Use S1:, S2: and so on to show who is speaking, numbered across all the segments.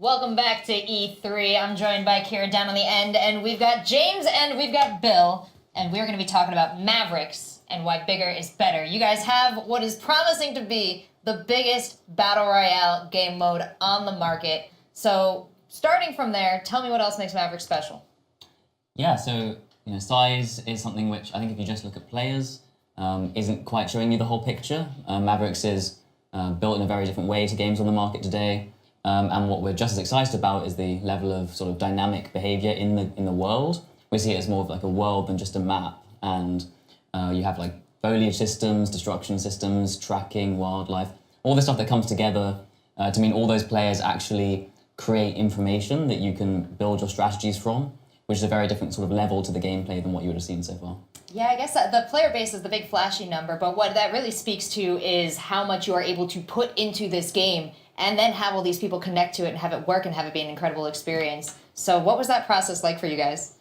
S1: Welcome back to E3. I'm joined by Kira down on the end, and we've got James and we've got Bill, and we're going to be talking about Mavericks and why bigger is better. You guys have what is promising to be the biggest Battle Royale game mode on the market. So, starting from there, tell me what else makes Mavericks special.
S2: Yeah, so size is something which I think if you just look at players, isn't quite showing you the whole picture. Mavericks is built in a very different way to games on the market today. And what we're just as excited about is the level of sort of dynamic behavior in the world. We see it as more of like a world than just a map, and you have like foliage systems, destruction systems, tracking, wildlife, all the stuff that comes together to mean all those players actually create information that you can build your strategies from, which is a very different sort of level to the gameplay than what you would have seen so far.
S1: Yeah, I guess the player base is the big flashy number, but what that really speaks to is how much you are able to put into this game and then have all these people connect to it and have it work and have it be an incredible experience. So what was that process like for you guys?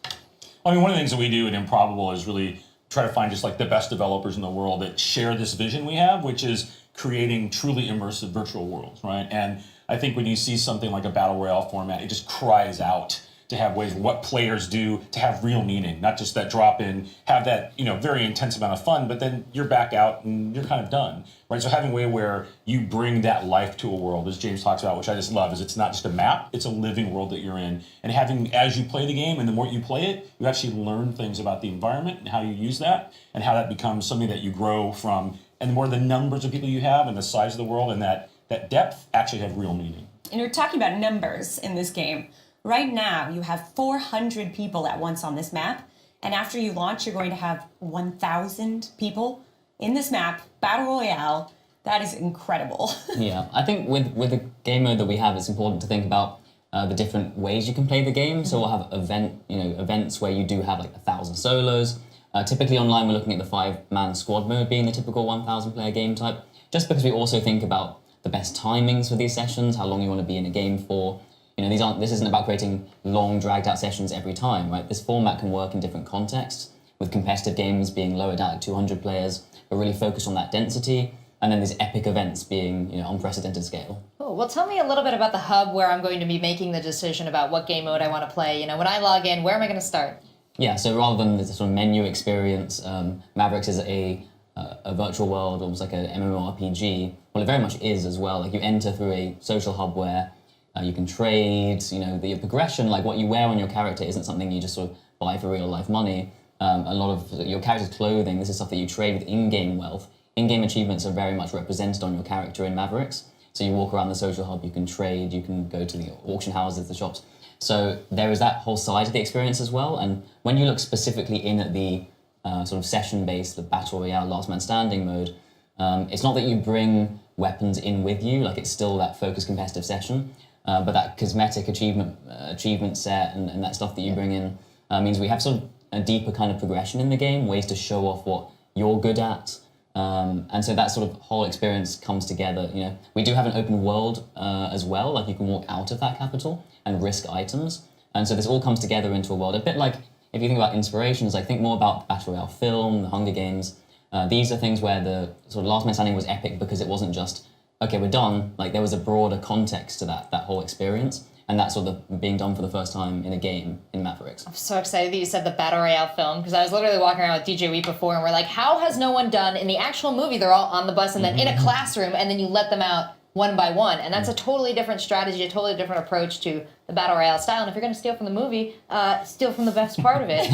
S3: I mean, one of the things that we do at Improbable is really try to find just like the best developers in the world that share this vision we have, which is creating truly immersive virtual worlds, right? And I think when you see something like a Battle Royale format, it just cries out to have ways what players do to have real meaning, not just that drop in, have that very intense amount of fun, but then you're back out and you're kind of done, right? So having a way where you bring that life to a world, as James talks about, which I just love, is it's not just a map, it's a living world that you're in. And having, as you play the game and the more you play it, you actually learn things about the environment and how you use that and how that becomes something that you grow from. And the more the numbers of people you have and the size of the world and that depth actually have real meaning.
S4: And you're talking about numbers in this game. Right now, you have 400 people at once on this map, and after you launch, you're going to have 1,000 people in this map, Battle Royale. That is incredible.
S2: Yeah, I think with the game mode that we have, it's important to think about the different ways you can play the game. So we'll have events where you do have like 1,000 solos. Typically online, we're looking at the 5-man squad mode being the typical 1,000 player game type, just because we also think about the best timings for these sessions, how long you want to be in a game for. This isn't about creating long, dragged-out sessions every time, right? This format can work in different contexts, with competitive games being lower down at 200 players, but really focused on that density, and then these epic events being, unprecedented scale.
S1: Cool. Well, tell me a little bit about the hub where I'm going to be making the decision about what game mode I want to play. When I log in, where am I going to start?
S2: Yeah, so rather than the sort of menu experience, Mavericks is a virtual world, almost like an MMORPG. Well, it very much is as well. Like you enter through a social hub where you can trade, the progression, like what you wear on your character isn't something you just sort of buy for real life money. A lot of your character's clothing, this is stuff that you trade with in-game wealth. In-game achievements are very much represented on your character in Mavericks. So you walk around the social hub, you can trade, you can go to the auction houses, the shops. So there is that whole side of the experience as well. And when you look specifically in at the sort of session-based, the Battle Royale, Last Man Standing mode, it's not that you bring weapons in with you, like it's still that focused competitive session. But that cosmetic achievement set and that stuff that you bring in means we have sort of a deeper kind of progression in the game, ways to show off what you're good at. And so that sort of whole experience comes together. We do have an open world as well, like you can walk out of that capital and risk items. And so this all comes together into a world. A bit like, if you think about inspirations, like think more about the Battle Royale film, the Hunger Games. These are things where the sort of Last Man Standing was epic because it wasn't just okay, we're done. Like there was a broader context to that whole experience, and that's sort of being done for the first time in a game in Mavericks.
S1: I'm so excited that you said the Battle Royale film, because I was literally walking around with DJ Wheat before, and we're like, how has no one done, in the actual movie, they're all on the bus and then in a classroom, and then you let them out one by one, and that's a totally different strategy, a totally different approach to the Battle Royale style, and if you're going to steal from the movie, steal from the best part of it.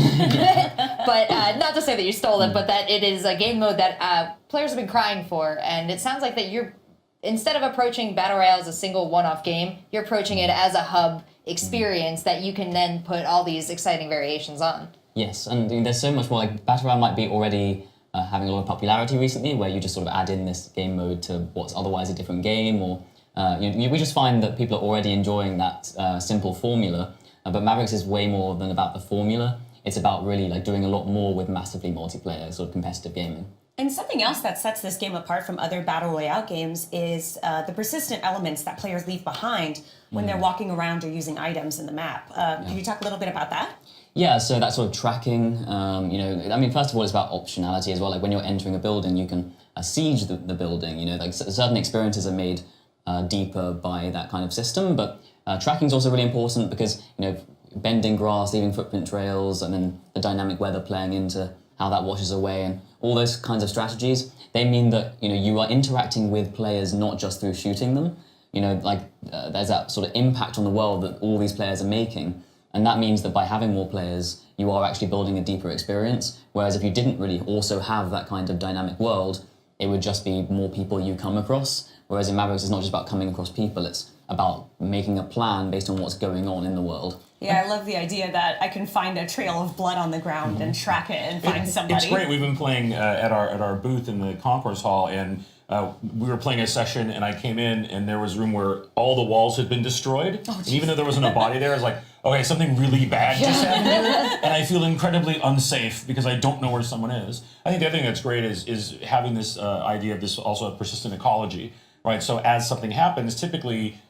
S1: But not to say that you stole it, but that it is a game mode that players have been crying for, and it sounds like that you're instead of approaching Battle Royale as a single one-off game, you're approaching it as a hub experience that you can then put all these exciting variations on.
S2: Yes, and there's so much more. Like Battle Royale might be already having a lot of popularity recently, where you just sort of add in this game mode to what's otherwise a different game, or we just find that people are already enjoying that simple formula. But Mavericks is way more than about the formula. It's about really like doing a lot more with massively multiplayer sort of competitive gaming.
S4: And something else that sets this game apart from other Battle Royale games is the persistent elements that players leave behind when they're walking around or using items in the map. Can you talk a little bit about that?
S2: Yeah, so that sort of tracking, first of all, it's about optionality as well. Like when you're entering a building, you can siege the building, like certain experiences are made deeper by that kind of system. But tracking is also really important because, bending grass, leaving footprint trails, and then the dynamic weather playing into how that washes away, and all those kinds of strategies, they mean that, you are interacting with players not just through shooting them. There's that sort of impact on the world that all these players are making. And that means that by having more players, you are actually building a deeper experience. Whereas if you didn't really also have that kind of dynamic world, it would just be more people you come across. Whereas in Mavericks, it's not just about coming across people, it's about making a plan based on what's going on in the world.
S4: Yeah, I love the idea that I can find a trail of blood on the ground and track it and find somebody.
S3: It's great. We've been playing at our booth in the concourse hall, and we were playing a session, and I came in, and there was a room where all the walls had been destroyed. And even though there wasn't a body there, I was like, okay, something really bad just happened here, and I feel incredibly unsafe because I don't know where someone is. I think the other thing that's great is having this idea of this also a persistent ecology. Right, so as something happens, typically,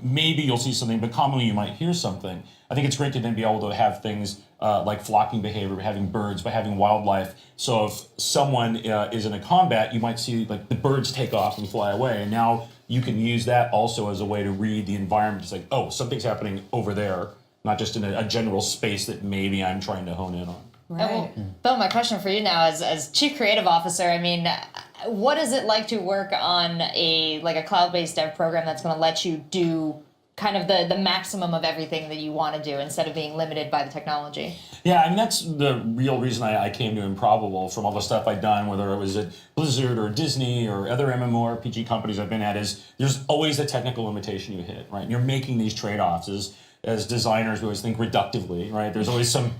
S3: maybe you'll see something, but commonly you might hear something. I think it's great to then be able to have things like flocking behavior, by having birds, by having wildlife. So if someone is in a combat, you might see like the birds take off and fly away, and now you can use that also as a way to read the environment. It's like, oh, something's happening over there, not just in a general space that maybe I'm trying to hone in on.
S4: Right.
S1: Bill, my question for you now as Chief Creative Officer, I mean, what is it like to work on a cloud-based dev program that's going to let you do kind of the maximum of everything that you want to do instead of being limited by the technology?
S3: Yeah, I mean, that's the real reason I came to Improbable from all the stuff I'd done, whether it was at Blizzard or Disney or other MMORPG companies I've been at, is there's always a technical limitation you hit, right? You're making these trade-offs as designers, we always think reductively, right? There's always some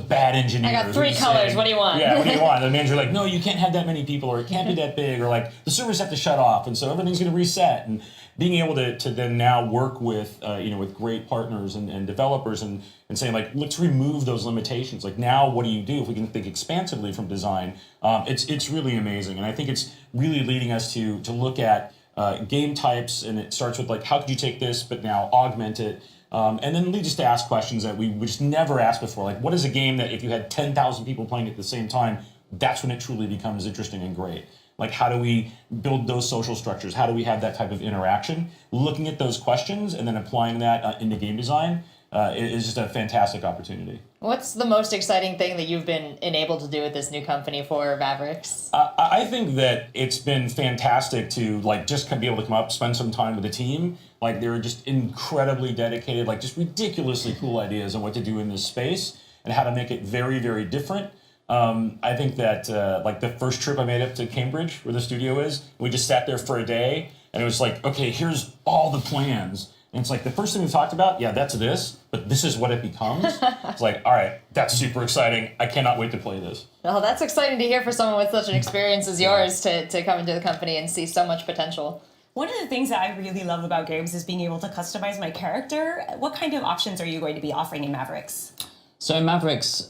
S3: bad engineers.
S1: I got 3 colors, what do you want?
S3: Yeah, what do you want? The manager's like, no, you can't have that many people, or it can't be that big, or like the servers have to shut off, and so everything's going to reset. And being able to then now work with with great partners and developers and saying like, let's remove those limitations. Like now, what do you do if we can think expansively from design? It's really amazing, and I think it's really leading us to look at game types, and it starts with like, how could you take this but now augment it? And then lead us to ask questions that we would just never ask before. Like, what is a game that if you had 10,000 people playing at the same time, that's when it truly becomes interesting and great? Like, how do we build those social structures? How do we have that type of interaction? Looking at those questions and then applying that into game design is just a fantastic opportunity.
S1: What's the most exciting thing that you've been enabled to do with this new company for Mavericks?
S3: I think that it's been fantastic to like just be able to come up, spend some time with the team. Like they're just incredibly dedicated, like just ridiculously cool ideas on what to do in this space and how to make it very, very different. I think that like the first trip I made up to Cambridge, where the studio is, we just sat there for a day, and it was like, okay, here's all the plans. And it's like, the first thing we talked about, yeah, that's this, but this is what it becomes. It's like, all right, that's super exciting. I cannot wait to play this.
S1: Well, that's exciting to hear for someone with such an experience as yours to come into the company and see so much potential.
S4: One of the things that I really love about games is being able to customize my character. What kind of options are you going to be offering in Mavericks?
S2: So in Mavericks,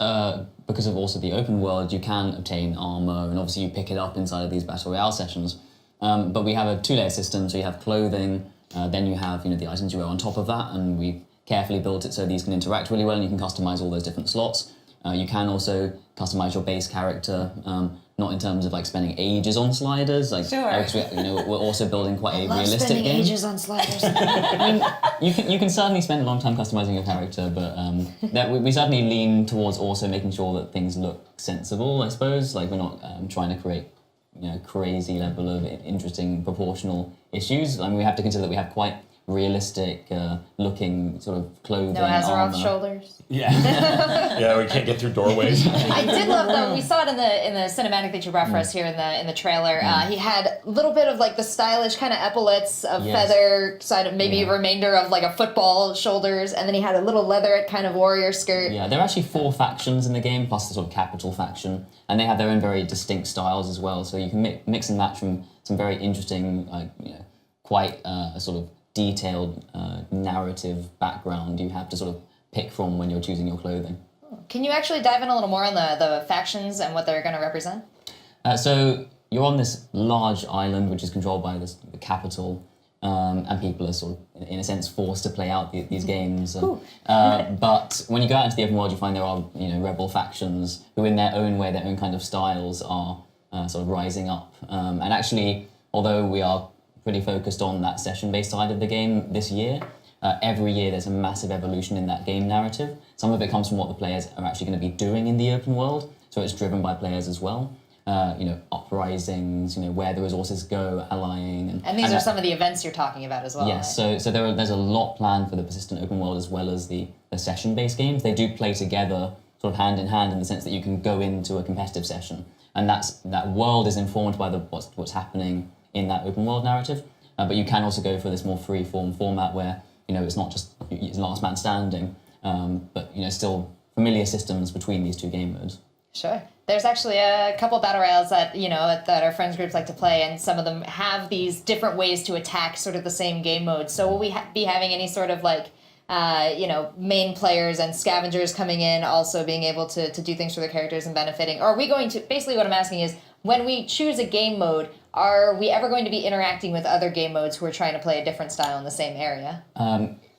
S2: because of also the open world, you can obtain armor, and obviously you pick it up inside of these Battle Royale sessions. But we have a 2-layer system, so you have clothing, then you have the items you wear on top of that, and we've carefully built it so these can interact really well, and you can customize all those different slots. You can also customize your base character, not in terms of like spending ages on sliders. Like,
S4: sure.
S2: We're also building quite a realistic
S1: spending
S2: game.
S1: ages on sliders.
S2: I mean, you can certainly spend a long time customizing your character, but we certainly lean towards also making sure that things look sensible. I suppose like we're not trying to create crazy level of interesting proportional issues. I mean, we have to consider that we have quite realistic looking sort of clothing.
S1: No Azeroth
S2: armor.
S1: Shoulders.
S3: Yeah. Yeah, we can't get through doorways.
S1: I did love though. We saw it in the cinematic that you referenced here in the trailer. He had a little bit of like the stylish kind of epaulets of feather, side of maybe a remainder of like a football shoulders, and then he had a little leatherette kind of warrior skirt.
S2: Yeah, there are actually 4 factions in the game, plus the sort of capital faction, and they have their own very distinct styles as well. So you can mix and match from some very interesting, quite sort of detailed narrative background you have to sort of pick from when you're choosing your clothing.
S1: Can you actually dive in a little more on the factions and what they're going to represent?
S2: So you're on this large island which is controlled by the capital, and people are sort of, in a sense, forced to play out these games. But when you go out into the open world, you find there are rebel factions who, in their own way, their own kind of styles, are sort of rising up. And actually, although we are pretty focused on that session-based side of the game this year. Every year there's a massive evolution in that game narrative. Some of it comes from what the players are actually going to be doing in the open world, so it's driven by players as well. Uprisings, where the resources go, allying.
S1: And these are some of the events you're talking about as well.
S2: Yes,
S1: right?
S2: so there's a lot planned for the persistent open world as well as the session-based games. They do play together sort of hand in hand in the sense that you can go into a competitive session, and that world is informed by what's happening in that open world narrative. But you can also go for this more free-form format where it's not just last man standing, but still familiar systems between these two game modes.
S1: Sure. There's actually a couple battle royales that that our friends groups like to play, and some of them have these different ways to attack sort of the same game mode. So will we be having any sort of main players and scavengers coming in, also being able to do things for their characters and benefiting? Or are we going to, basically what I'm asking is, when we choose a game mode, are we ever going to be interacting with other game modes who are trying to play a different style in the same area?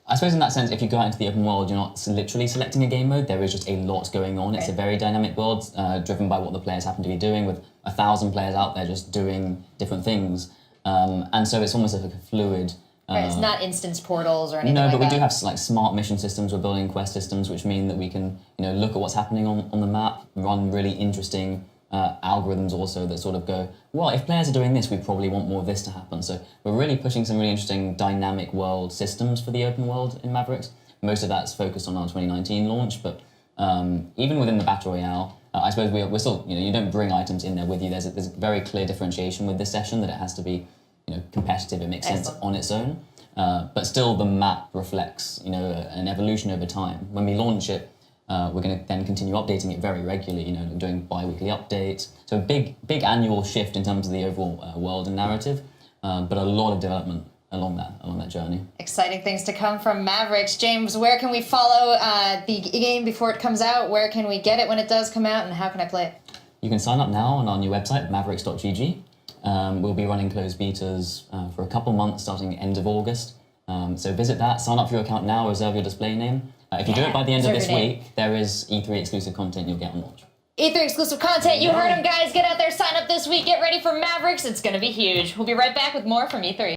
S2: I suppose in that sense, if you go out into the open world, you're not literally selecting a game mode. There is just a lot going on. It's a very dynamic world, driven by what the players happen to be doing, with 1,000 players out there just doing different things. And so it's almost like a fluid...
S1: Right, it's not instance portals or anything
S2: No,
S1: like that.
S2: but we do have smart mission systems. We're building quest systems, which mean that we can look at what's happening on the map, run really interesting algorithms also that sort of go, well, if players are doing this, we probably want more of this to happen. So we're really pushing some really interesting dynamic world systems for the open world in Mavericks. Most of that's focused on our 2019 launch, but even within the Battle Royale, I suppose we're still, you don't bring items in there with you. There's a very clear differentiation with this session that it has to be competitive. It makes sense on its own. But still the map reflects, an evolution over time. When we launch it, we're going to then continue updating it very regularly, doing bi-weekly updates. So a big annual shift in terms of the overall world and narrative, but a lot of development along that journey.
S1: Exciting things to come from Mavericks. James, where can we follow the game before it comes out? Where can we get it when it does come out, and how can I play it?
S2: You can sign up now on our new website, mavericks.gg. We'll be running closed betas for a couple months starting end of August. So visit that, sign up for your account now, reserve your display name. If you do it by the end of this week, there is E3 exclusive content you'll get on launch.
S1: E3 exclusive content, you heard him guys, get out there, sign up this week, get ready for Mavericks, it's going to be huge. We'll be right back with more from E3.